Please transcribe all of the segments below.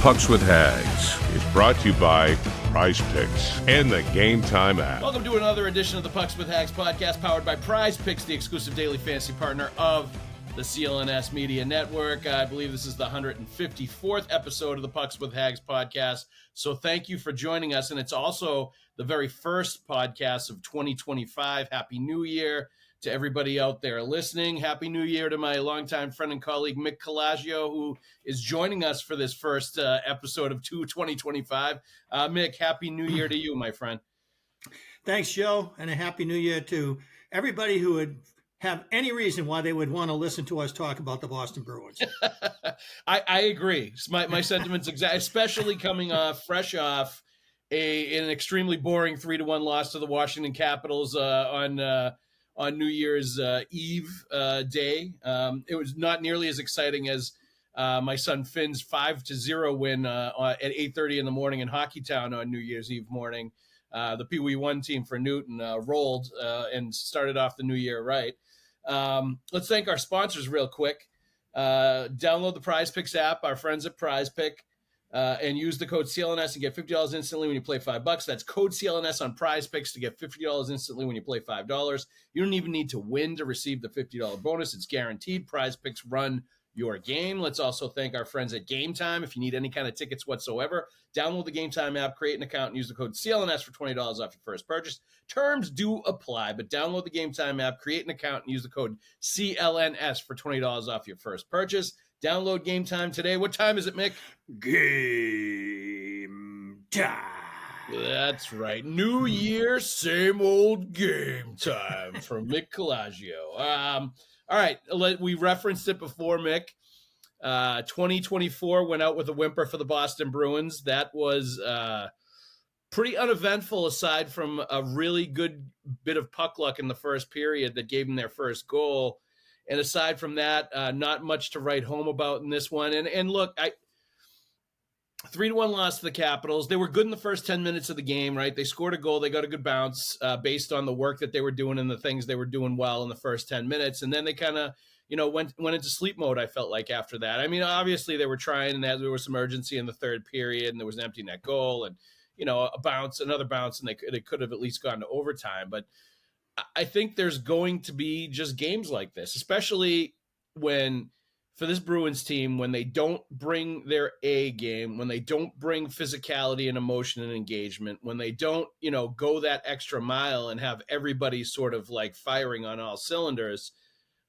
Pucks with Haggs is brought to you by Prize Picks and the Game Time app. Welcome to another edition of the Pucks with Haggs podcast, powered by Prize Picks, the exclusive daily fantasy partner of the CLNS Media Network. I believe this is the 154th episode of the Pucks with Haggs podcast. So thank you for joining us. And it's also the very first podcast of 2025. Happy New Year to everybody out there listening. Happy New Year to my longtime friend and colleague, Mick Colageo, who is joining us for this first episode of 2025. Mick, Happy New Year to you, my friend. Thanks, Joe, and a Happy New Year to everybody who would have any reason why they would want to listen to us talk about the Boston Bruins. I agree. My sentiments exact, especially coming fresh off an extremely boring 3-1 loss to the Washington Capitals on New Year's Eve day. It was not nearly as exciting as my son Finn's 5-0 win at 8:30 in the morning in Hockeytown on New Year's Eve morning. The Pee Wee 1 team for Newton rolled and started off the new year right. Let's thank our sponsors real quick. Download the Prize Picks app, our friends at Prize Pick, and use the code CLNS and get $50 instantly when you play $5. That's code CLNS on Prize Picks to get $50 instantly when you play $5. You don't even need to win to receive the $50 bonus. It's guaranteed. Prize Picks run your game. Let's also thank our friends at Game Time. If you need any kind of tickets whatsoever, download the Game Time app, create an account, and use the code CLNS for $20 off your first purchase. Terms do apply, but download the Game Time app, create an account, and use the code CLNS for $20 off your first purchase. Download Game Time today. What time is it, Mick? Game time. That's right. New Year, same old game time from Mick Colageo. All right, we referenced it before, Mick. 2024 went out with a whimper for the Boston Bruins. That was pretty uneventful, aside from a really good bit of puck luck in the first period that gave them their first goal. And aside from that, not much to write home about in this one. And look, 3-1 loss to the Capitals. They were good in the first 10 minutes of the game, right? They scored a goal. They got a good bounce based on the work that they were doing and the things they were doing well in the first 10 minutes. And then they kind of, went into sleep mode, I felt like, after that. I mean, obviously they were trying, and there was some urgency in the third period, and there was an empty net goal and, a bounce, another bounce, and they could have at least gone to overtime. But I think there's going to be just games like this, especially for this Bruins team, when they don't bring their A game, when they don't bring physicality and emotion and engagement, when they don't, go that extra mile and have everybody sort of like firing on all cylinders.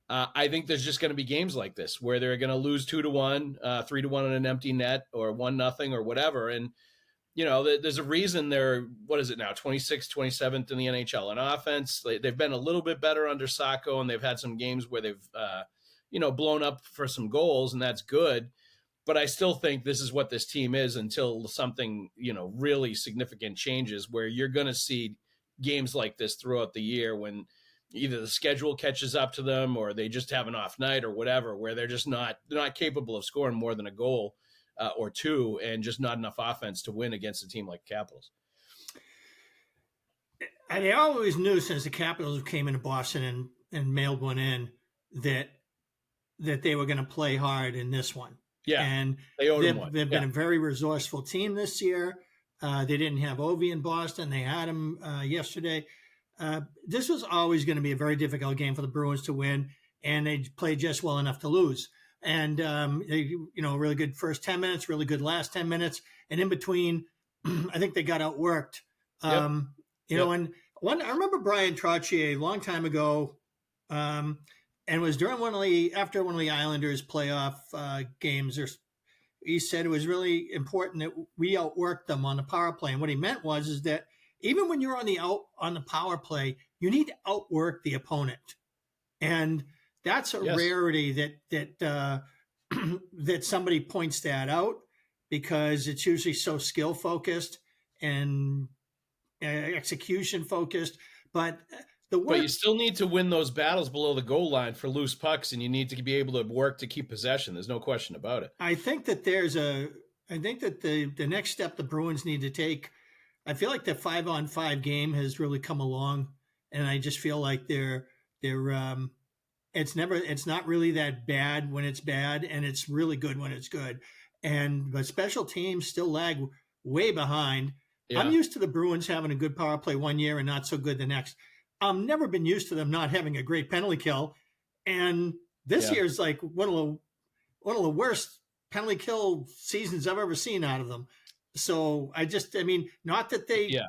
I think there's just going to be games like this where they're going to lose 2-1, 3-1 on an empty net, or 1-0 or whatever. And, there's a reason they're, 26th, 27th in the NHL in offense. They've been a little bit better under Sacco, and they've had some games where they've, blown up for some goals, and that's good. But I still think this is what this team is until something, really significant changes, where you're going to see games like this throughout the year when either the schedule catches up to them or they just have an off night or whatever, where they're not capable of scoring more than a goal or two, and just not enough offense to win against a team like Capitals. And I always knew, since the Capitals came into Boston and mailed one in, that they were going to play hard in this one. Yeah, and they've been a very resourceful team this year. They didn't have Ovi in Boston. They had him yesterday. This was always going to be a very difficult game for the Bruins to win, and they played just well enough to lose. And, really good first 10 minutes, really good last 10 minutes. And in between, I think they got outworked. And I remember Brian Trottier a long time ago, and it was during after one of the Islanders playoff games, he said it was really important that we outworked them on the power play. And what he meant is that even when you're on the power play, you need to outwork the opponent. And that's a rarity that that somebody points that out, because it's usually so skill focused and execution focused. But you still need to win those battles below the goal line for loose pucks, and you need to be able to work to keep possession. There's no question about it. I think that the next step the Bruins need to take, I feel like the 5-on-5 game has really come along, and I just feel like it's not really that bad when it's bad, and it's really good when it's good. but special teams still lag way behind. Yeah. I'm used to the Bruins having a good power play one year and not so good the next. I've never been used to them not having a great penalty kill, and this year's like one of the worst penalty kill seasons I've ever seen out of them. So not that they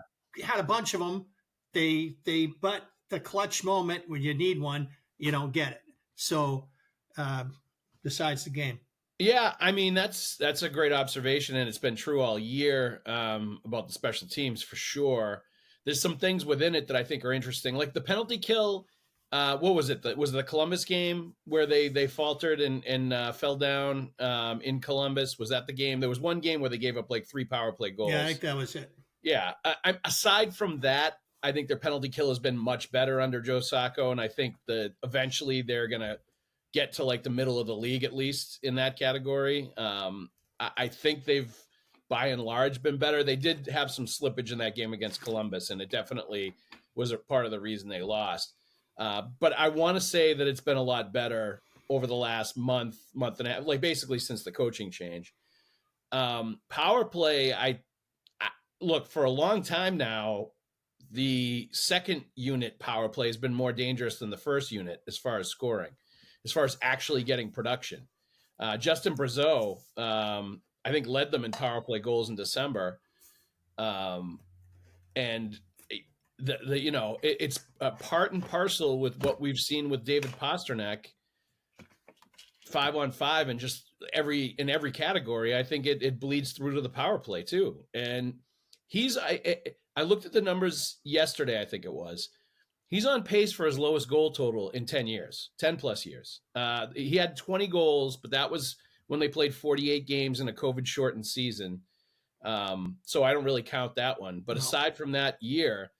had a bunch of them, but the clutch moment when you need one, you don't get it. So besides the game. Yeah, I mean, that's a great observation, and it's been true all year about the special teams for sure. There's some things within it that I think are interesting, like the penalty kill. What was it? Was it the Columbus game where they faltered and fell down in Columbus? Was that the game? There was one game where they gave up like 3 power play goals. Yeah, I think that was it. Yeah. Aside from that, I think their penalty kill has been much better under Joe Sacco, and I think that eventually they're going to get to like the middle of the league, at least in that category. I think they've, by and large, been better. They did have some slippage in that game against Columbus, and it definitely was a part of the reason they lost. But I want to say that it's been a lot better over the last month and a half, like basically since the coaching change. Power play, I look, for a long time now, the second unit power play has been more dangerous than the first unit as far as scoring, as far as actually getting production. Justin Brazeau, I think, led them in power play goals in December. And it's part and parcel with what we've seen with David Pastrnak 5-on-5 and just in every category. I think it bleeds through to the power play too. And I looked at the numbers yesterday, I think it was. He's on pace for his lowest goal total in 10 plus years. He had 20 goals, but that was when they played 48 games in a COVID-shortened season. So I don't really count that one. But aside from that year,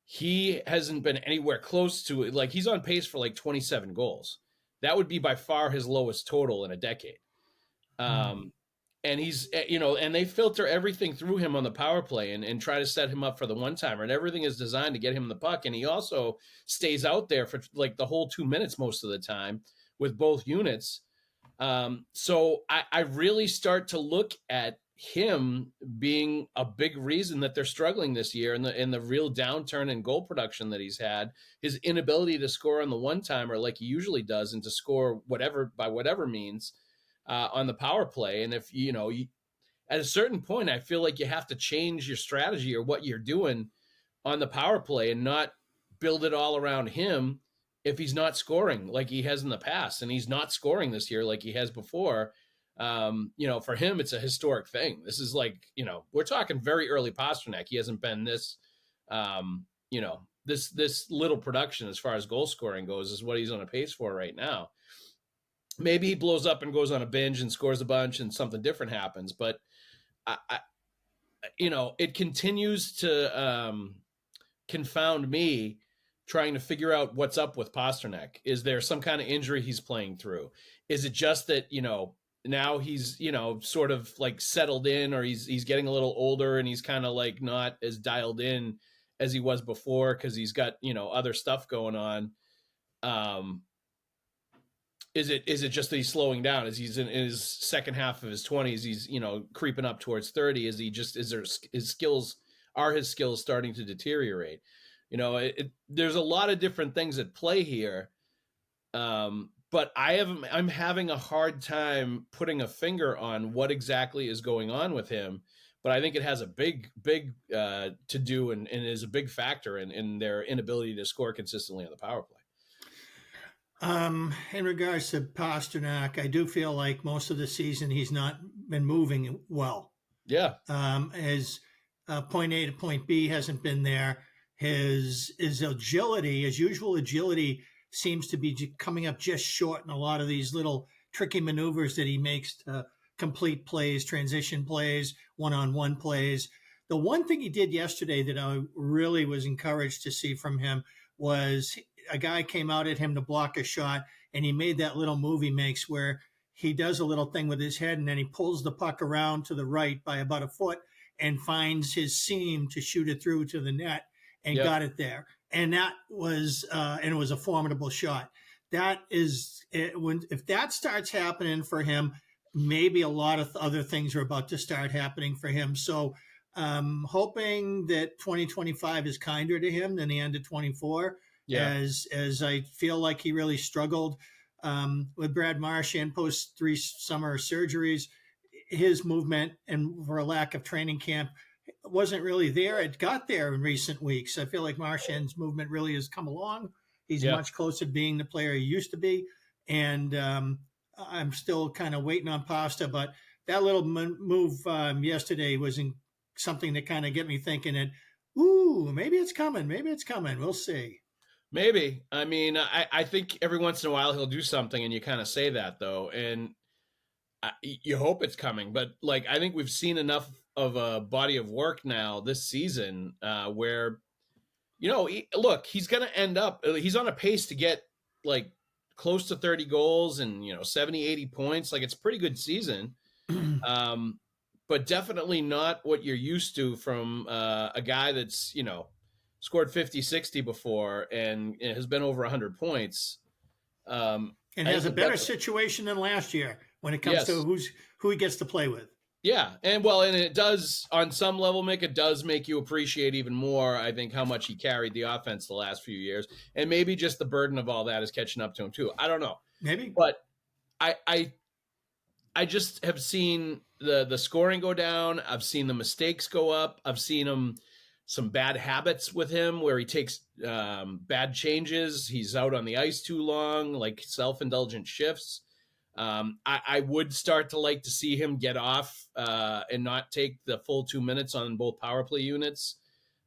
he hasn't been anywhere close to it. Like, he's on pace for like 27 goals. That would be by far his lowest total in a decade. And he's, and they filter everything through him on the power play and try to set him up for the one-timer, and everything is designed to get him the puck. And he also stays out there for like the whole 2 minutes most of the time with both units. So I really start to look at him being a big reason that they're struggling this year, and the real downturn in goal production that he's had, his inability to score on the one-timer like he usually does, and to score by whatever means on the power play. And if, at a certain point, I feel like you have to change your strategy or what you're doing on the power play and not build it all around him if he's not scoring like he has in the past. And he's not scoring this year like he has before. For him, it's a historic thing. This is like, we're talking very early Pastrnak. He hasn't been this, this little production as far as goal scoring goes is what he's on a pace for right now. Maybe he blows up and goes on a binge and scores a bunch and something different happens. But, it continues to confound me trying to figure out what's up with Pastrnak. Is there some kind of injury he's playing through? Is it just that, now he's, sort of like settled in, or he's getting a little older and he's kind of like not as dialed in as he was before because he's got, other stuff going on. Is it just that he's slowing down as he's in his second half of his 20s? He's, creeping up towards 30. His skills starting to deteriorate? There's a lot of different things at play here. But I'm having a hard time putting a finger on what exactly is going on with him. But I think it has a big to do and is a big factor in their inability to score consistently on the power play. In regards to Pastrnak, I do feel like most of the season he's not been moving well. Yeah. His point A to point B hasn't been there. His agility, his usual agility, seems to be coming up just short in a lot of these little tricky maneuvers that he makes to complete plays, transition plays, one-on-one plays. The one thing he did yesterday that I really was encouraged to see from him was a guy came out at him to block a shot, and he made that little move he makes where he does a little thing with his head, and then he pulls the puck around to the right by about a foot and finds his seam to shoot it through to the net and got it there. And that was, and it was a formidable shot. That is, if that starts happening for him, maybe a lot of other things are about to start happening for him. So hoping that 2025 is kinder to him than the end of 24, as I feel like he really struggled with Brad Marchand post 3 summer surgeries. His movement, and for a lack of training camp, wasn't really there. It got there in recent weeks. I feel like Marchand's movement really has come along. He's much closer to being the player he used to be. And I'm still kind of waiting on Pasta, but that little move yesterday was something that kind of get me thinking that, ooh, maybe it's coming. Maybe it's coming. We'll see. Maybe. I mean, I think every once in a while he'll do something, and you kind of say that, though. And you hope it's coming. But, like, I think we've seen enough of a body of work now this season where, you know, look, he's going to end up, he's on a pace to get, like, close to 30 goals and, you know, 70, 80 points. Like, it's a pretty good season. But definitely not what you're used to from a guy that's, you know, scored 50, 60 before and has been over 100 points. And has a better situation than last year when it comes to who he gets to play with. Yeah. And it does, on some level, Mick, it does make you appreciate even more, I think, how much he carried the offense the last few years. And maybe just the burden of all that is catching up to him too. I don't know. Maybe. But I just have seen the scoring go down. I've seen the mistakes go up. I've seen some bad habits with him where he takes bad changes. He's out on the ice too long, like self-indulgent shifts. I would start to like to see him get off and not take the full 2 minutes on both power play units.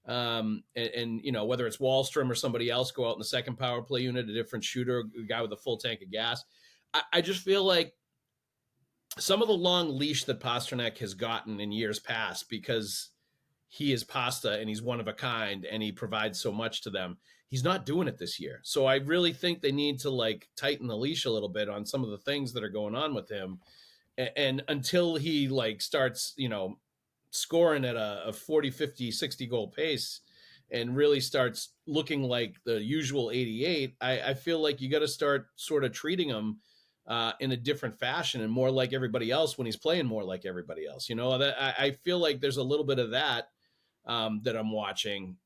And you know, whether it's Wallstrom or somebody else, go out in the second power play unit, a different shooter, a guy with a full tank of gas. I just feel like some of the long leash that Pastrnak has gotten in years past, because he is Pasta and he's one of a kind and he provides so much to them, he's not doing it this year. So I really think they need to like tighten the leash a little bit on some of the things that are going on with him. And until he like starts, you know, scoring at a 40, 50, 60 goal pace and really starts looking like the usual 88, I feel like you got to start sort of treating him in a different fashion and more like everybody else when he's playing more like everybody else. You know, that I feel like there's a little bit of that that I'm watching.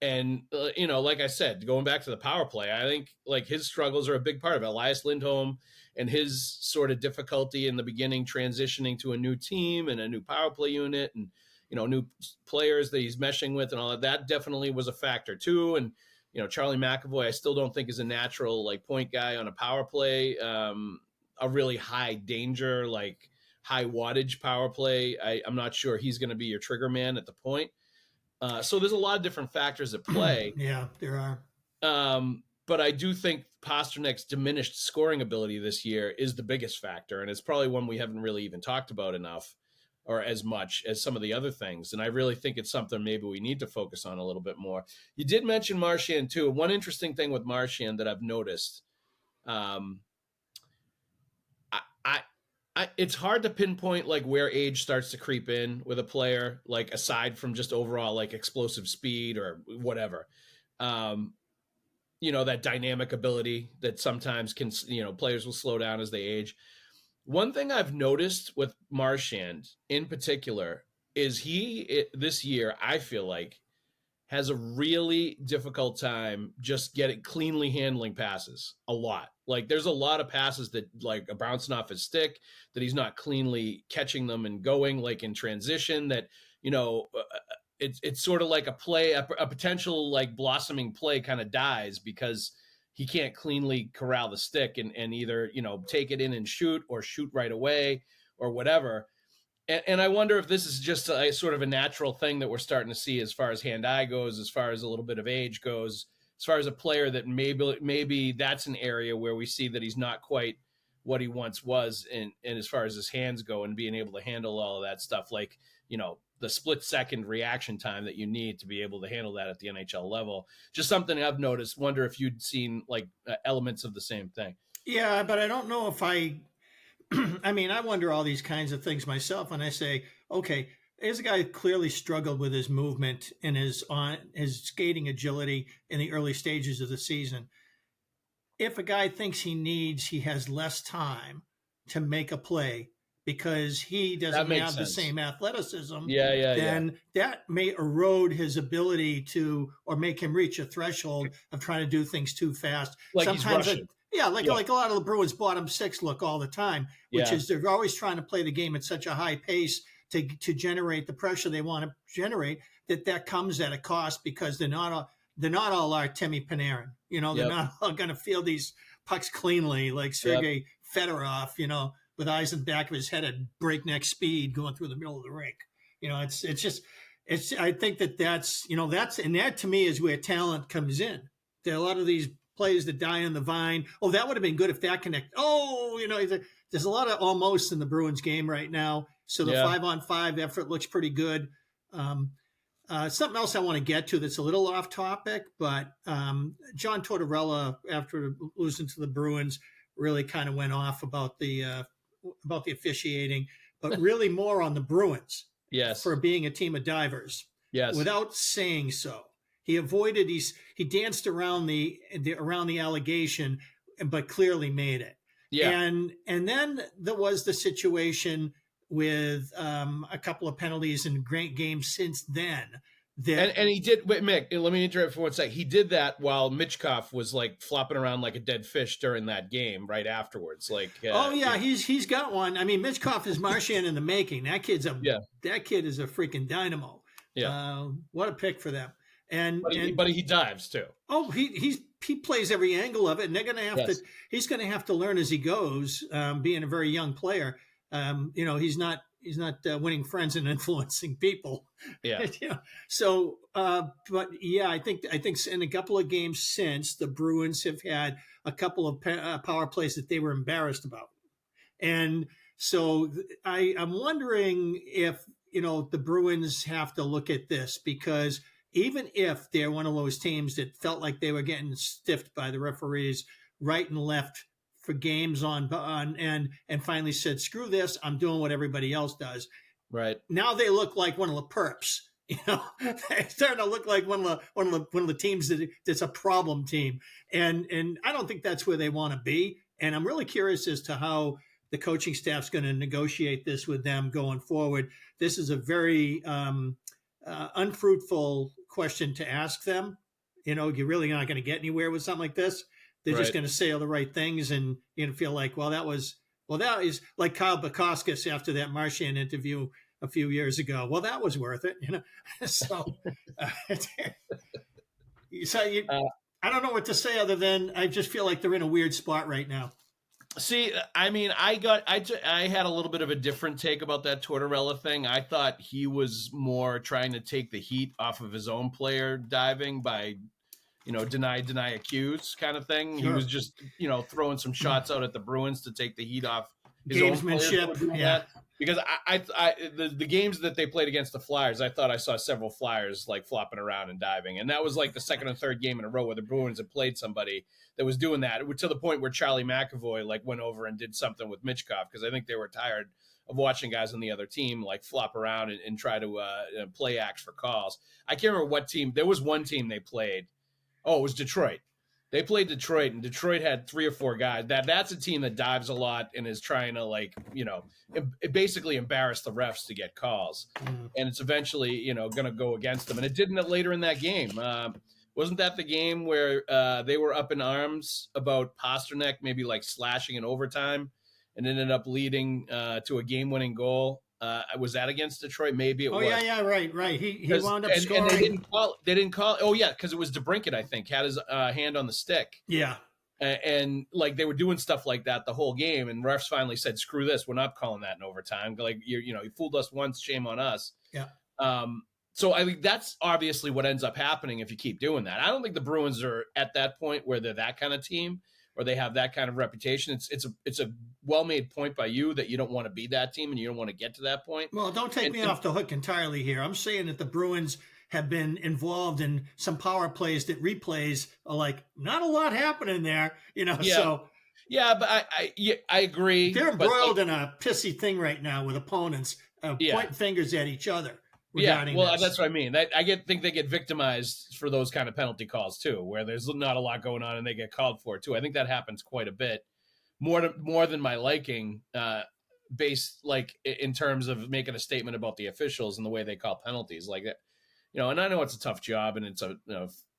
And, you know, like I said, going back to the power play, I think like his struggles are a big part of it. Elias Lindholm and his sort of difficulty in the beginning transitioning to a new team and a new power play unit and, you know, new players that he's meshing with and all of that definitely was a factor too. And, you know, Charlie McAvoy, I still don't think is a natural like point guy on a power play, a really high danger, like high wattage power play. I'm not sure he's going to be your trigger man at the point. So there's a lot of different factors at play. Yeah, there are. But I do think Pasternak's diminished scoring ability this year is the biggest factor. And it's probably one we haven't really even talked about enough or as much as some of the other things. And I really think it's something maybe we need to focus on a little bit more. You did mention Marchand too. One interesting thing with Marchand that I've noticed, it's hard to pinpoint like where age starts to creep in with a player, like aside from just overall like explosive speed or whatever. You know, that dynamic ability that sometimes can, you know, players will slow down as they age. One thing I've noticed with Marchand in particular is this year, I feel like, has a really difficult time just cleanly handling passes a lot. Like there's a lot of passes that like are bouncing off his stick that he's not cleanly catching them and going like in transition that, you know, it's sort of like a play, a potential like blossoming play kind of dies because he can't cleanly corral the stick and either, you know, take it in and shoot or shoot right away or whatever. And I wonder if this is just a sort of a natural thing that we're starting to see as far as hand-eye goes, as far as a little bit of age goes, as far as a player that maybe that's an area where we see that he's not quite what he once was and as far as his hands go and being able to handle all of that stuff, like, you know, the split-second reaction time that you need to be able to handle that at the NHL level. Just something I've noticed. Wonder if you'd seen, like, elements of the same thing. Yeah, but I don't know if I mean, I wonder all these kinds of things myself, and I say, okay, here's a guy who clearly struggled with his movement and his skating agility in the early stages of the season. If a guy thinks he has less time to make a play, because he doesn't have the same athleticism, then that may erode his ability to, or make him reach a threshold of trying to do things too fast. Like sometimes he's rushing. Like a lot of the Bruins bottom six look all the time, which is they're always trying to play the game at such a high pace to generate the pressure they want to generate, that comes at a cost, because they're not all Artemi Panarin. They're not all going to field these pucks cleanly like Sergei Fedorov, with eyes in the back of his head at breakneck speed going through the middle of the rink. I think that's that to me is where talent comes in. There are a lot of these players that die on the vine. Oh, that would have been good if that connected. There's a lot of almost in the Bruins game right now. So the 5-on-5 effort looks pretty good. Something else I want to get to that's a little off topic, but John Tortorella, after losing to the Bruins, really kind of went off about the officiating, but really more on the Bruins for being a team of divers. Yes, without saying so. He avoided. He danced around the allegation, but clearly made it. Yeah, and then there was the situation with a couple of penalties in great games since then. And he did. Wait, Mick, let me interrupt for one sec. He did that while Michkov was like flopping around like a dead fish during that game. Right afterwards, he's got one. I mean, Michkov is Marchand in the making. That kid is a freaking dynamo. Yeah, what a pick for them. But he dives too. Oh, he plays every angle of it, and they're going to have to. He's going to have to learn as he goes. Being a very young player, he's not winning friends and influencing people. Yeah. So, I think in a couple of games since, the Bruins have had a couple of power plays that they were embarrassed about, and so I'm wondering if the Bruins have to look at this, because even if they're one of those teams that felt like they were getting stiffed by the referees right and left for games on and finally said, screw this, I'm doing what everybody else does. Right. Now they look like one of the perps. They're starting to look like one of the teams that's a problem team. And I don't think that's where they want to be. And I'm really curious as to how the coaching staff's going to negotiate this with them going forward. This is a very unfruitful question to ask them. You're really not going to get anywhere with something like this. They're just going to say all the right things, and feel like, that is like Kyle Bukauskas after that Marchand interview a few years ago. Well, that was worth it, So, I don't know what to say other than I just feel like they're in a weird spot right now. See, I mean, I had a little bit of a different take about that Tortorella thing. I thought he was more trying to take the heat off of his own player diving by, deny accuse kind of thing. Sure. He was just, throwing some shots out at the Bruins to take the heat off his gamesmanship. Own players. Yeah. Because the games that they played against the Flyers, I thought I saw several Flyers like flopping around and diving. And that was like the second or third game in a row where the Bruins had played somebody that was doing that, to the point where Charlie McAvoy like went over and did something with Michkov, because I think they were tired of watching guys on the other team like flop around and try to play acts for calls. I can't remember what team. There was one team they played. Oh, it was Detroit. They played Detroit, and Detroit had 3 or 4 guys. That's a team that dives a lot and is trying to basically embarrass the refs to get calls. And it's eventually, going to go against them. And it didn't later in that game. Wasn't that the game where they were up in arms about Pastrnak maybe like slashing in overtime and ended up leading to a game-winning goal? Was that against Detroit? Maybe it was. Oh, yeah, right. He wound up scoring. And they didn't call. Oh, yeah, because it was DeBrincat, I think, had his hand on the stick. Yeah. And like they were doing stuff like that the whole game, and refs finally said, "Screw this, we're not calling that in overtime. Like you fooled us once, shame on us." Yeah. So I think that's obviously what ends up happening if you keep doing that. I don't think the Bruins are at that point where they're that kind of team or they have that kind of reputation. It's a well-made point by you that you don't want to be that team and you don't want to get to that point. Well, don't take me off the hook entirely here. I'm saying that the Bruins have been involved in some power plays that replays are like not a lot happening there, Yeah. So yeah, but I agree. They're embroiled in a pissy thing right now with opponents pointing fingers at each other. Yeah, well, that's what I mean. I think they get victimized for those kind of penalty calls too, where there's not a lot going on and they get called for it too. I think that happens quite a bit, more than my liking. based like in terms of making a statement about the officials and the way they call penalties like that. And I know it's a tough job and it's a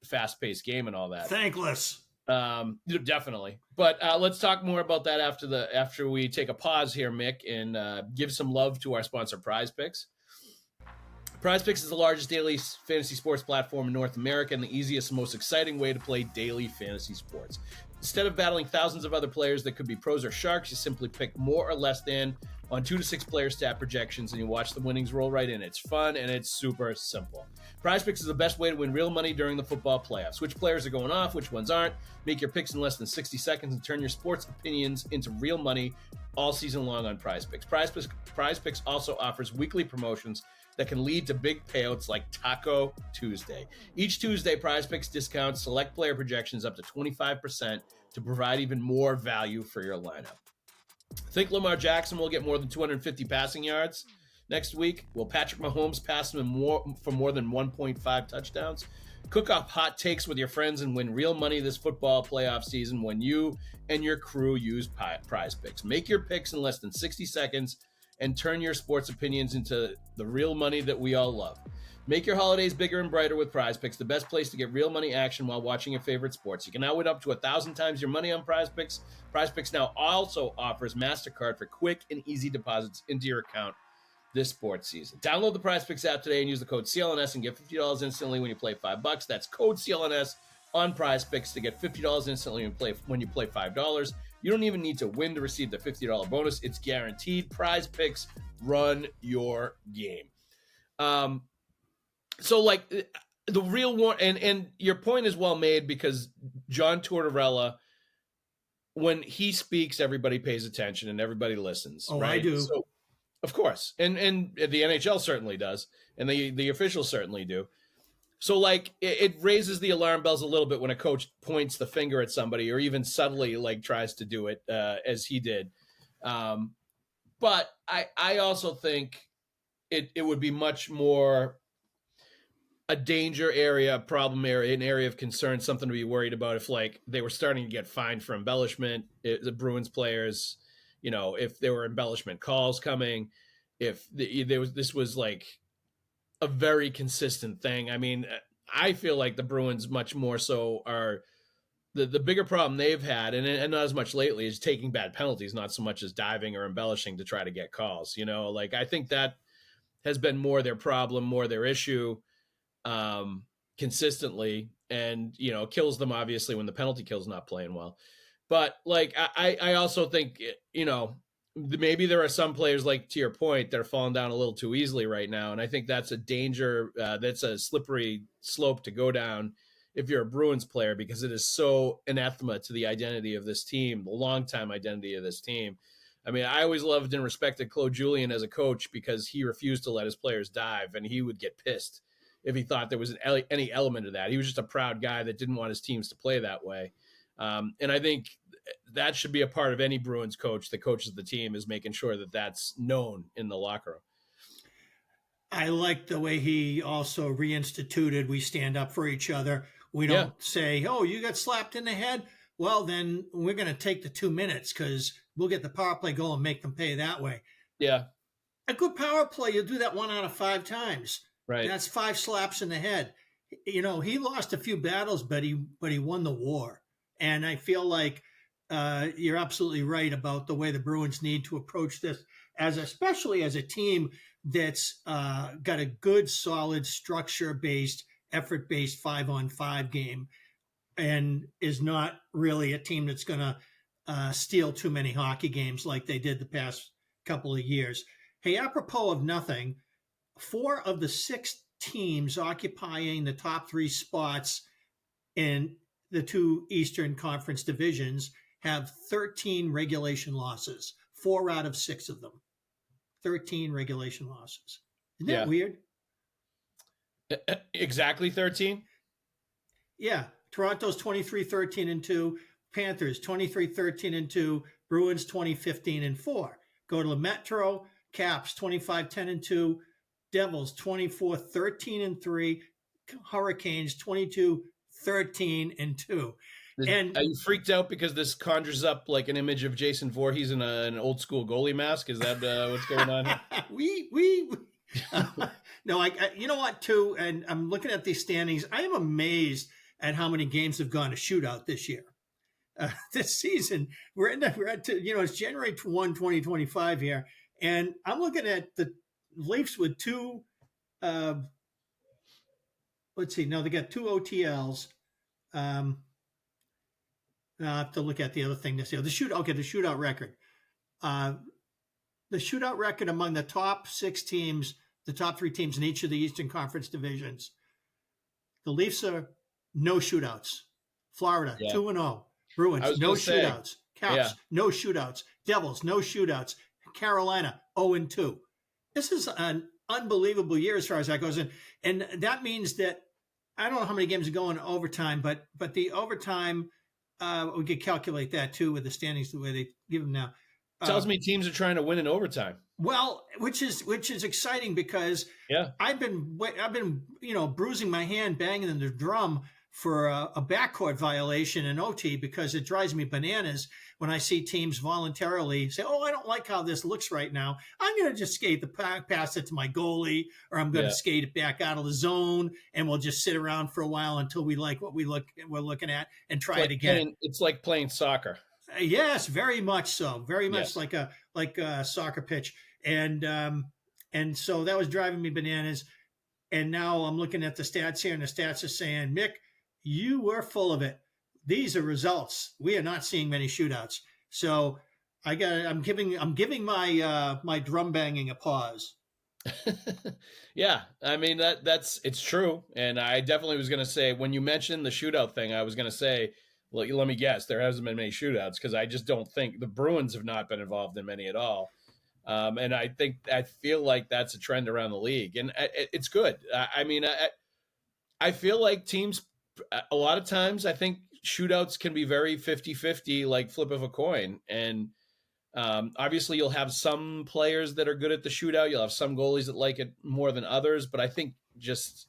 fast-paced game and all that. Thankless. Definitely. But let's talk more about that after we take a pause here, Mick, and give some love to our sponsor, Prize Picks. Prize Picks is the largest daily fantasy sports platform in North America and the easiest and most exciting way to play daily fantasy sports. Instead of battling thousands of other players that could be pros or sharks, you simply pick more or less than on 2 to 6 player stat projections, and you watch the winnings roll right in. It's fun, and it's super simple. Prize Picks is the best way to win real money during the football playoffs. Which players are going off, which ones aren't. Make your picks in less than 60 seconds and turn your sports opinions into real money all season long on Prize Picks. Prize Picks also offers weekly promotions that can lead to big payouts like Taco Tuesday. Each Tuesday, Prize Picks discounts select player projections up to 25% to provide even more value for your lineup. Think Lamar Jackson will get more than 250 passing yards next week? Will Patrick Mahomes pass him for more than 1.5 touchdowns? Cook up hot takes with your friends and win real money this football playoff season when you and your crew use Prize Picks. Make your picks in less than 60 seconds and turn your sports opinions into the real money that we all love. Make your holidays bigger and brighter with Prize Picks, the best place to get real money action while watching your favorite sports. You can now win up to 1,000 times your money on Prize Picks. Prize Picks now also offers MasterCard for quick and easy deposits into your account this sports season. Download the Prize Picks app today and use the code CLNS and get $50 instantly when you play $5. That's code CLNS on Prize Picks to get $50 instantly when you play $5. You don't even need to win to receive the $50 bonus. It's guaranteed. Prize Picks, run your game. So, like, the real one, and your point is well made because John Tortorella, when he speaks, everybody pays attention and everybody listens. Oh, right? I do. So, of course. And the NHL certainly does, and the officials certainly do. So, like, it raises the alarm bells a little bit when a coach points the finger at somebody or even subtly, like, tries to do it as he did. But I also think it would be much more a danger area, a problem area, an area of concern, something to be worried about if, like, they were starting to get fined for embellishment, the Bruins players, if there were embellishment calls coming, if this was, like, a very consistent thing. I mean, I feel like the Bruins much more so are the bigger problem they've had, and not as much lately, is taking bad penalties, not so much as diving or embellishing to try to get calls. Like, I think that has been more their problem, more their issue consistently, and kills them obviously when the penalty kill's not playing well. But, like, I also think maybe there are some players, like, to your point, that are falling down a little too easily right now, and I think that's a danger. That's a slippery slope to go down if you're a Bruins player, because it is so anathema to the identity of this team, the longtime identity of this team. I mean, I always loved and respected Claude Julien as a coach because he refused to let his players dive, and he would get pissed if he thought there was any element of that. He was just a proud guy that didn't want his teams to play that way. And I think that should be a part of any Bruins coach that coaches the team, is making sure that that's known in the locker room. I like the way he also reinstituted, we stand up for each other. We don't say, oh, you got slapped in the head. Well, then we're going to take the 2 minutes because we'll get the power play goal and make them pay that way. Yeah. A good power play, you'll do that 1 out of 5 times. Right. That's 5 slaps in the head. He lost a few battles, but he won the war. And I feel like you're absolutely right about the way the Bruins need to approach this, especially as a team that's got a good, solid, structure-based, effort-based 5-on-5 game, and is not really a team that's going to steal too many hockey games like they did the past couple of years. Hey, apropos of nothing, 4 of the 6 teams occupying the top 3 spots in the 2 Eastern Conference divisions have 13 regulation losses. 4 out of 6 of them. 13 regulation losses. Isn't that weird? Exactly 13? Yeah. Toronto's 23-13-2. Panthers 23-13-2. Bruins 20-15-4. Go to the Metro. Caps 25-10-2. Devils 24-13-3. Hurricanes 22-13-2. And are you freaked out because this conjures up like an image of Jason Voorhees in an old school goalie mask? Is that what's going on here? No, I you know what too, and I'm looking at these standings. I am amazed at how many games have gone to shootout this year. This season, we're at it's January 1, 2025 here, and I'm looking at the Leafs with two. Let's see. No, they got two OTLs. I have to look at the other thing this year. The shootout record. The shootout record among the top 6 teams, the top 3 teams in each of the Eastern Conference divisions. The Leafs are no shootouts. Florida, 2-0. Bruins, no shootouts. Caps, no shootouts. Devils, no shootouts. Carolina, 0-2. This is an unbelievable year as far as that goes. And that means that I don't know how many games are going to overtime, but the overtime, we could calculate that too with the standings the way they give them now. Tells me teams are trying to win in overtime. Well, which is exciting because I've been bruising my hand, banging in the drum for a backcourt violation in OT because it drives me bananas when I see teams voluntarily say, "Oh, I don't like how this looks right now. I'm going to just skate the pass it to my goalie, or I'm going to skate it back out of the zone, and we'll just sit around for a while until we like what we're looking at and try it again." It's like playing soccer. Yes, very much so. Very much like a soccer pitch, and so that was driving me bananas. And now I'm looking at the stats here, and the stats are saying, Mick, you were full of it. These are results. We are not seeing many shootouts. So I'm giving my drum banging a pause. Yeah, I mean it's true, and I definitely was going to say when you mentioned the shootout thing, I was going to say, well, let me guess, there hasn't been many shootouts because I just don't think the Bruins have not been involved in many at all. And I feel like that's a trend around the league, and it's good. I feel like teams, a lot of times, I think shootouts can be very 50-50, like flip of a coin. And obviously you'll have some players that are good at the shootout. You'll have some goalies that like it more than others. But I think just,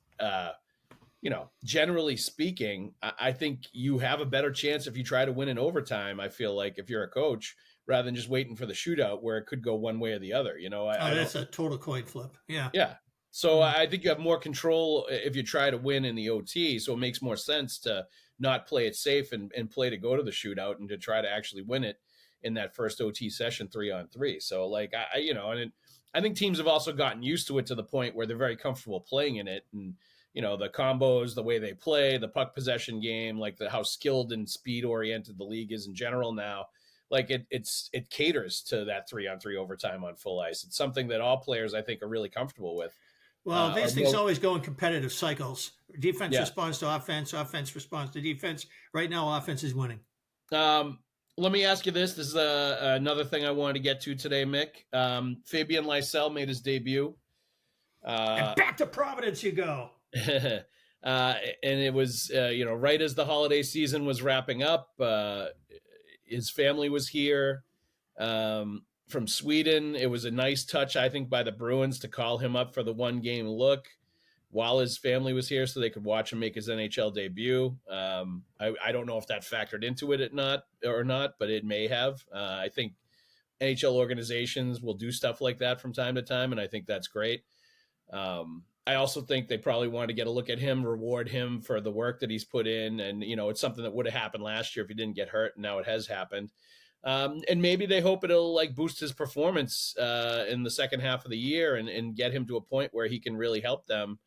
generally speaking, I think you have a better chance if you try to win in overtime, I feel like, if you're a coach, rather than just waiting for the shootout where it could go one way or the other. That's a total coin flip. Yeah. Yeah. So I think you have more control if you try to win in the OT. So it makes more sense to not play it safe and play to go to the shootout and to try to actually win it in that first OT session 3-on-3. So I think teams have also gotten used to it to the point where they're very comfortable playing in it. And, the combos, the way they play, the puck possession game, like how skilled and speed oriented the league is in general now. Like it caters to that 3-on-3 overtime on full ice. It's something that all players, I think, are really comfortable with. Well, these things always go in competitive cycles. Defense responds to offense. Offense responds to defense. Right now, offense is winning. Let me ask you this. This is another thing I wanted to get to today, Mick. Fabian Lysell made his debut. And back to Providence you go. And it was, right as the holiday season was wrapping up. His family was here. From Sweden. It was a nice touch, I think, by the Bruins to call him up for the 1-game look while his family was here so they could watch him make his NHL debut. I don't know if that factored into it or not, but it may have. I think NHL organizations will do stuff like that from time to time, and I think that's great. I also think they probably want to get a look at him, reward him for the work that he's put in. And, it's something that would have happened last year if he didn't get hurt, and now it has happened. And maybe they hope it'll boost his performance in the second half of the year and get him to a point where he can really help them,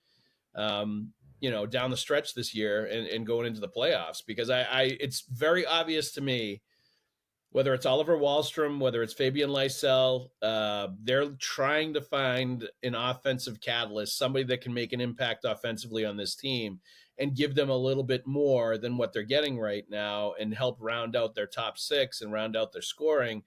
down the stretch this year and going into the playoffs. Because it's very obvious to me, whether it's Oliver Wahlstrom, whether it's Fabian Lysell, they're trying to find an offensive catalyst, somebody that can make an impact offensively on this team and give them a little bit more than what they're getting right now and help round out their top 6 and round out their scoring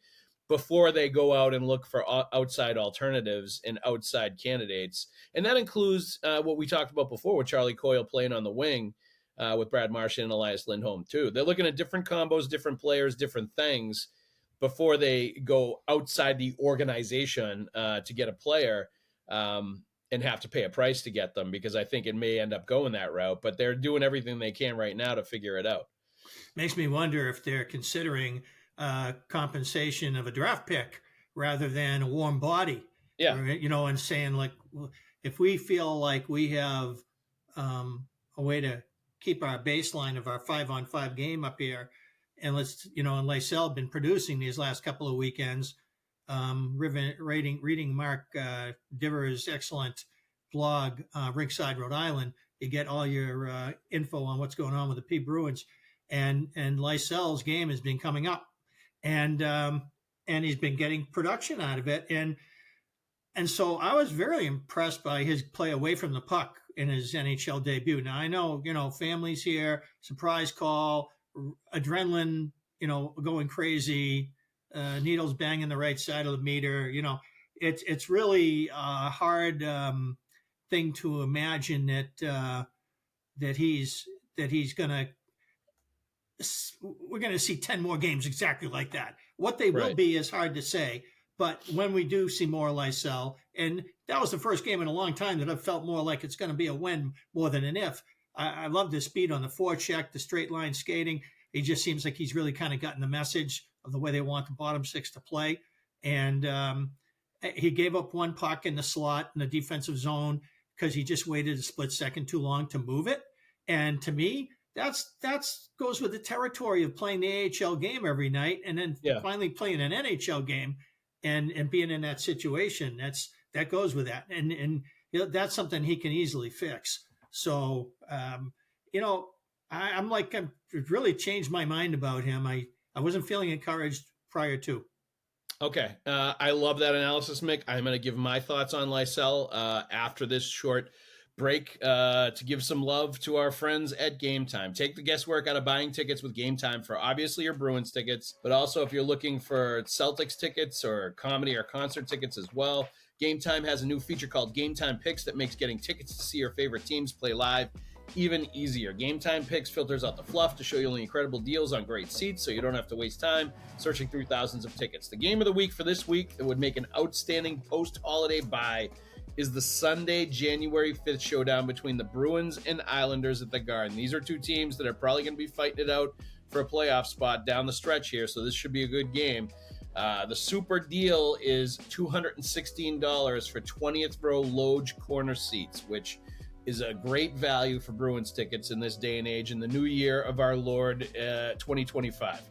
before they go out and look for outside alternatives and outside candidates. And that includes what we talked about before with Charlie Coyle playing on the wing with Brad Marchand and Elias Lindholm too. They're looking at different combos, different players, different things before they go outside the organization to get a player. And have to pay a price to get them, because I think it may end up going that route, but they're doing everything they can right now to figure it out. Makes me wonder if they're considering compensation of a draft pick rather than a warm body. Yeah. Or, and saying like, well, if we feel like we have a way to keep our baseline of our 5-on-5 game up here, and and Lysell been producing these last couple of weekends. Reading Mark Diver's excellent blog, Ringside, Rhode Island, you get all your info on what's going on with the P Bruins, and Lysell's game has been coming up, and he's been getting production out of it, and so I was very impressed by his play away from the puck in his NHL debut. Now I know, families here, surprise call, adrenaline, going crazy, needles banging the right side of the meter. It's really a hard thing to imagine that he's we're going to see 10 more games exactly like that. What they will be is hard to say. But when we do see more Lysell, and that was the first game in a long time that I've felt more like it's going to be a when more than an if. I love the speed on the forecheck, the straight line skating. He just seems like he's really kind of gotten the message of the way they want the bottom six to play. And he gave up one puck in the slot in the defensive zone because he just waited a split second too long to move it. And to me, that's goes with the territory of playing the AHL game every night and then finally playing an NHL game. And being in that situation, that goes with that, and that's something he can easily fix. So I've really changed my mind about him. I wasn't feeling encouraged prior to. Okay, I love that analysis, Mick. I'm going to give my thoughts on Lysell after this short break to give some love to our friends at Game Time. Take the guesswork out of buying tickets with Game Time for obviously your Bruins tickets, but also if you're looking for Celtics tickets or comedy or concert tickets as well. Game Time has a new feature called Game Time Picks that makes getting tickets to see your favorite teams play live even easier. Game Time Picks filters out the fluff to show you only incredible deals on great seats so you don't have to waste time searching through thousands of tickets. The game of the week for this week that would make an outstanding post-holiday buy is the Sunday, January 5th showdown between the Bruins and Islanders at the Garden. These are two teams that are probably going to be fighting it out for a playoff spot down the stretch here, so this should be a good game. The super deal is $216 for 20th row Loge corner seats, which is a great value for Bruins tickets in this day and age in the new year of our Lord 2025.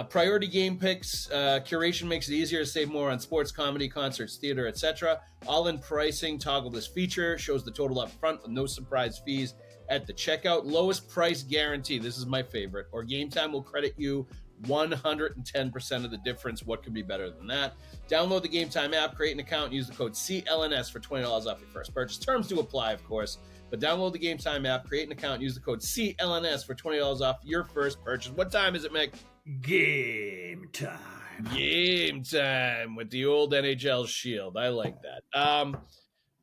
Priority game picks, curation makes it easier to save more on sports, comedy, concerts, theater, etc. All-in pricing, toggle this feature, shows the total up front with no surprise fees at the checkout. Lowest price guarantee, this is my favorite, or Game Time will credit you 110% of the difference. What could be better than that? Download the Game Time app, create an account, and use the code CLNS for $20 off your first purchase. Terms do apply, of course. But download the Game Time app, create an account, and use the code CLNS for $20 off your first purchase. What time is it, Mick? Game time. Game time with the old NHL shield. I like that.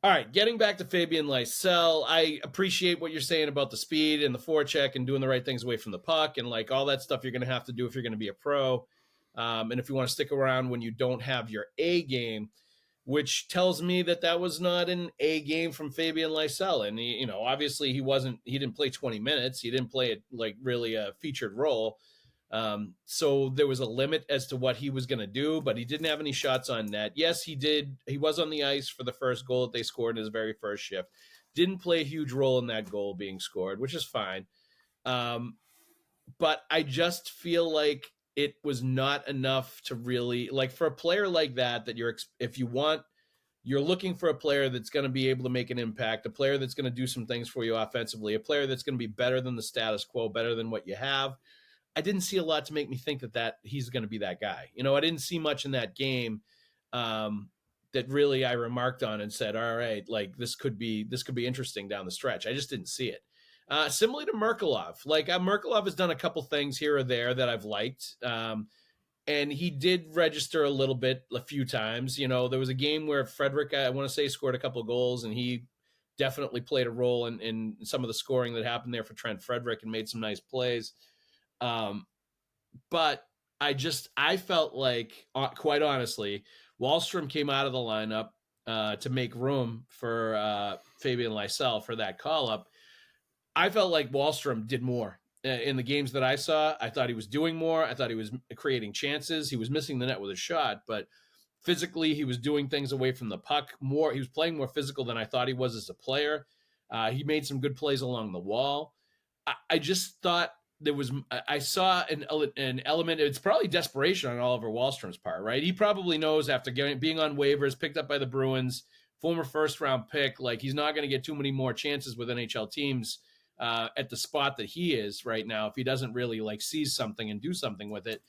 All right, getting back to Fabian Lysell, I appreciate what you're saying about the speed and the forecheck and doing the right things away from the puck and like all that stuff you're going to have to do if you're going to be a pro. And if you want to stick around when you don't have your A game, which tells me that was not an A game from Fabian Lysell. And he, obviously he didn't play 20 minutes. He didn't play it like really a featured role. So there was a limit as to what he was going to do, but he didn't have any shots on net. Yes, he did. He was on the ice for the first goal that they scored in his very first shift. Didn't play a huge role in that goal being scored, which is fine. But I just feel like it was not enough to really, like, for a player like that you're looking for a player that's going to be able to make an impact, a player that's going to do some things for you offensively, a player that's going to be better than the status quo, better than what you have. I didn't see a lot to make me think that he's going to be that guy. I didn't see much in that game that really I remarked on and said, all right, like this could be interesting down the stretch. I just didn't see it. Similarly to Merkulov, Merkulov has done a couple things here or there that I've liked. And he did register a little bit a few times. There was a game where Frederick, I want to say, scored a couple of goals, and he definitely played a role in some of the scoring that happened there for Trent Frederick and made some nice plays. But I felt like, quite honestly, Wahlstrom came out of the lineup to make room for Fabian Lysell for that call-up. I felt like Wahlstrom did more in the games that I saw. I thought he was doing more. I thought he was creating chances. He was missing the net with a shot, but physically he was doing things away from the puck more. He was playing more physical than I thought he was as a player. He made some good plays along the wall. I just thought I saw an element. It's probably desperation on Oliver Wahlstrom's part, right? He probably knows after being on waivers, picked up by the Bruins, former first-round pick, like he's not going to get too many more chances with NHL teams at the spot that he is right now if he doesn't really like seize something and do something with it.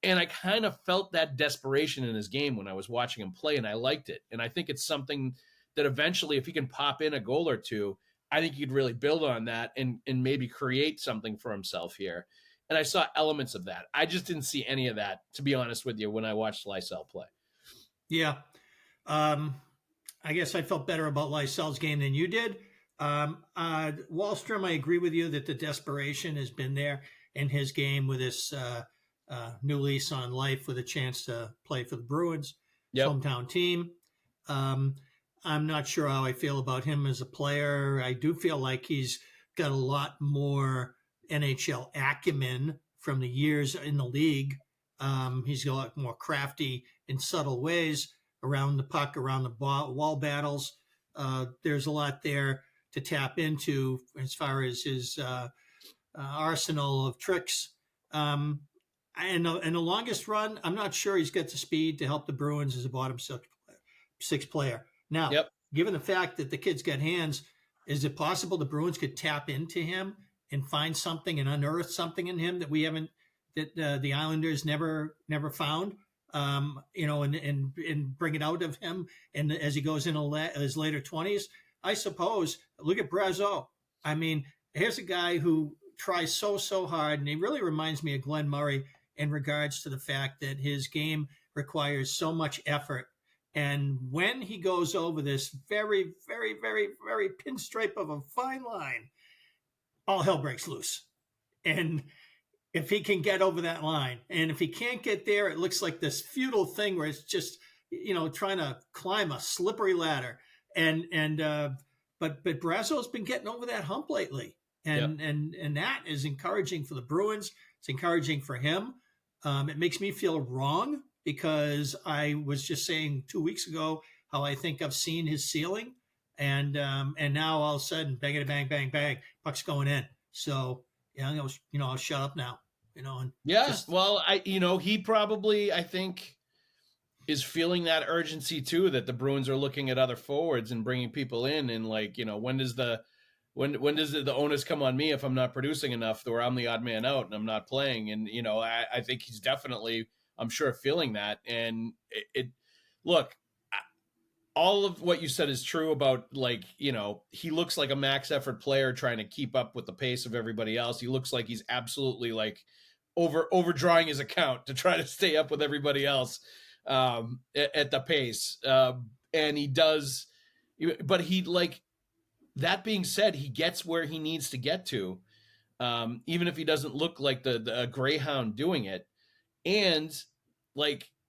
And I kind of felt that desperation in his game when I was watching him play, and I liked it. And I think it's something that eventually, if he can pop in a goal or two, I think he could really build on that and maybe create something for himself here. And I saw elements of that. I just didn't see any of that, to be honest with you, when I watched Lysell play. Yeah. I guess I felt better about Lysell's game than you did. Wahlstrom, I agree with you that the desperation has been there in his game with this new lease on life with a chance to play for the Bruins, hometown team. I'm not sure how I feel about him as a player. I do feel like he's got a lot more NHL acumen from the years in the league. He's a lot more crafty in subtle ways around the puck, around the wall battles. There's a lot there to tap into as far as his arsenal of tricks. And in the longest run, I'm not sure he's got the speed to help the Bruins as a bottom six player. Now, given the fact that the kid's got hands, is it possible the Bruins could tap into him and find something and unearth something in him that we haven't, that the Islanders never found? And bring it out of him, and as he goes into his later 20s, I suppose. Look at Brazeau. I mean, here's a guy who tries so hard, and he really reminds me of Glenn Murray in regards to the fact that his game requires so much effort. And when he goes over this very, very, very, very pinstripe of a fine line, all hell breaks loose. And if he can get over that line, and if he can't get there, it looks like this futile thing where it's just, trying to climb a slippery ladder. But Brazeau's been getting over that hump lately. And that is encouraging for the Bruins. It's encouraging for him. It makes me feel wrong because I was just saying 2 weeks ago how I think I've seen his ceiling, and now all of a sudden, bang, bang, bang, bang, puck's going in. So I'll shut up now. He probably, I think, is feeling that urgency too, that the Bruins are looking at other forwards and bringing people in, and when does the onus come on me if I'm not producing enough, or I'm the odd man out and I'm not playing? And I think he's definitely, I'm sure, feeling that. And look, all of what you said is true about, he looks like a max effort player trying to keep up with the pace of everybody else. He looks like he's absolutely overdrawing his account to try to stay up with everybody else at the pace. And he does, but that being said, he gets where he needs to get to, even if he doesn't look like the greyhound doing it. And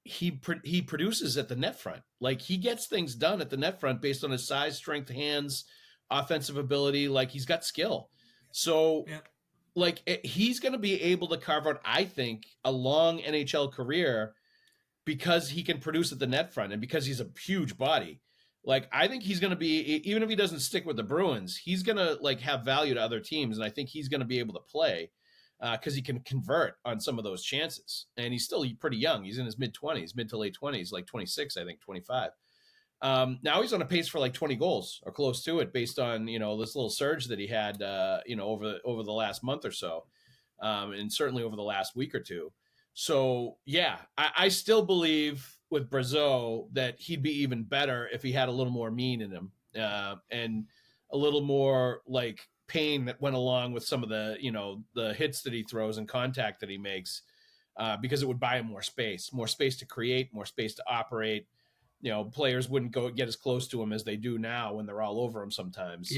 he produces at the net front. He gets things done at the net front based on his size, strength, hands, offensive ability. He's got skill. So he's going to be able to carve out, I think, a long NHL career because he can produce at the net front and because he's a huge body. I think he's going to be, even if he doesn't stick with the Bruins, he's going to have value to other teams. And I think he's going to be able to play because he can convert on some of those chances. And he's still pretty young. He's in his mid to late 20s, 26, I think, 25. Now he's on a pace for 20 goals or close to it based on, this little surge that he had, over the last month or so. And certainly over the last week or two. So yeah, I still believe with Brazeau that he'd be even better if he had a little more mean in him, and a little more pain that went along with some of the, the hits that he throws and contact that he makes, because it would buy him more space to create, more space to operate. Players wouldn't get as close to him as they do now when they're all over him sometimes.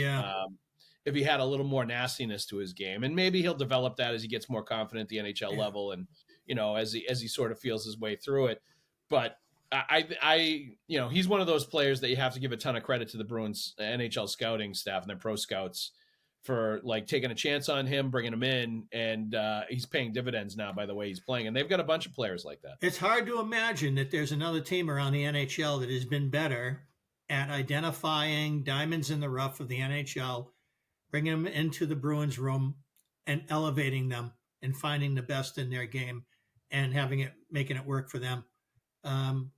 If he had a little more nastiness to his game, and maybe he'll develop that as he gets more confident at the NHL level, and as he sort of feels his way through it. But he's one of those players that you have to give a ton of credit to the Bruins NHL scouting staff and their pro scouts for like taking a chance on him, bringing him in, and he's paying dividends now by the way he's playing. And they've got a bunch of players like that. It's hard to imagine that there's another team around the NHL that has been better at identifying diamonds in the rough of the NHL, bringing them into the Bruins room and elevating them and finding the best in their game and making it work for them.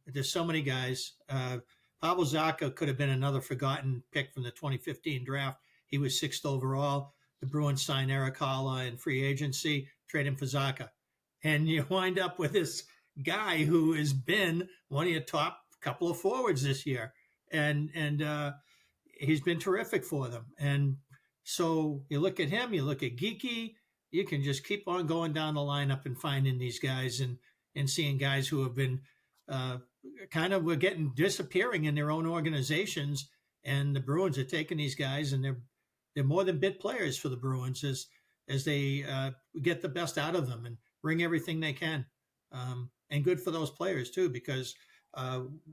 There's so many guys. Pavel Zacha could have been another forgotten pick from the 2015 draft. He was 6th overall. The Bruins signed Eric Haula in free agency, trade him for Zacha. And you wind up with this guy who has been one of your top couple of forwards this year. And he's been terrific for them. And so you look at him, you look at Geeky, you can just keep on going down the lineup and finding these guys and seeing guys who have been we're getting disappearing in their own organizations. And the Bruins are taking these guys, and they're more than bit players for the Bruins as they get the best out of them and bring everything they can. And good for those players too, because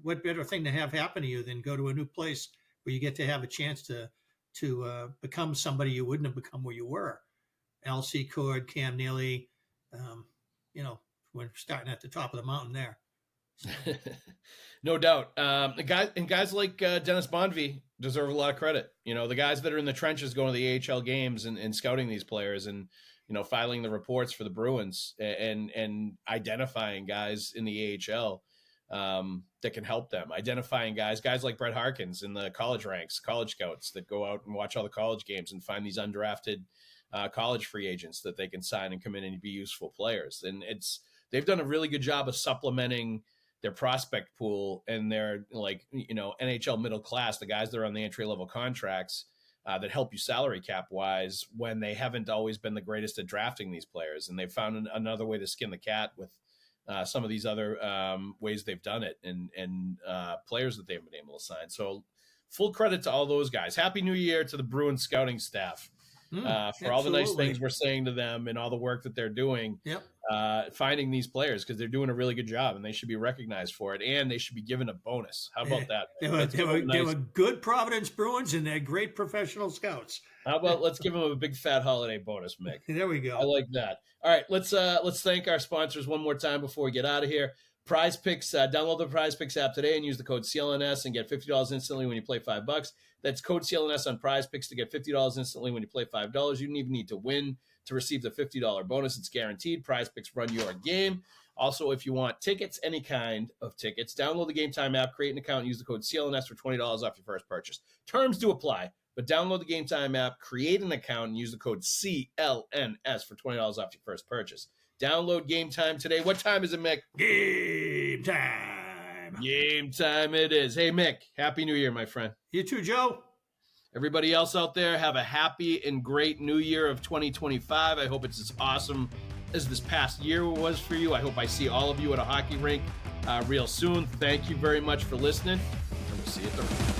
what better thing to have happen to you than go to a new place where you get to have a chance to become somebody you wouldn't have become where you were. L.C. Cord, Cam Neely, we're starting at the top of the mountain there. So. No doubt. Guys like Dennis Bonvie deserve a lot of credit. The guys that are in the trenches going to the AHL games and scouting these players and, filing the reports for the Bruins and identifying guys in the AHL that can help them. Identifying guys like Brett Harkins in the college ranks, college scouts that go out and watch all the college games and find these undrafted college free agents that they can sign and come in and be useful players. And they've done a really good job of supplementing their prospect pool and their NHL middle class, the guys that are on the entry level contracts that help you salary cap wise when they haven't always been the greatest at drafting these players. And they've found another way to skin the cat with some of these other ways they've done it and players that they've been able to sign. So full credit to all those guys. Happy New Year to the Bruins scouting staff for all the nice things we're saying to them and all the work that they're doing. Yep. Finding these players because they're doing a really good job and they should be recognized for it and they should be given a bonus. How about that? They were good Providence Bruins and they're great professional scouts. How about let's give them a big fat holiday bonus, Mick? There we go. I like that. All right, let's thank our sponsors one more time before we get out of here. Prize Picks, download the Prize Picks app today and use the code CLNS and get $50 instantly when you play $5. That's code CLNS on Prize Picks to get $50 instantly when you play $5. You don't even need to win to receive the $50 bonus. It's guaranteed. Prize Picks run your game. Also, if you want tickets, any kind of tickets, download the Game Time app, create an account, and use the code CLNS for $20 off your first purchase. Terms do apply, but download the Game Time app, create an account, and use the code CLNS for $20 off your first purchase. Download Game Time today. What time is it, Mick? Game time. Game time it is. Hey, Mick, Happy New Year, my friend. You too, Joe. Everybody else out there, have a happy and great new year of 2025. I hope it's as awesome as this past year was for you. I hope I see all of you at a hockey rink real soon. Thank you very much for listening, and we'll see you at the rink.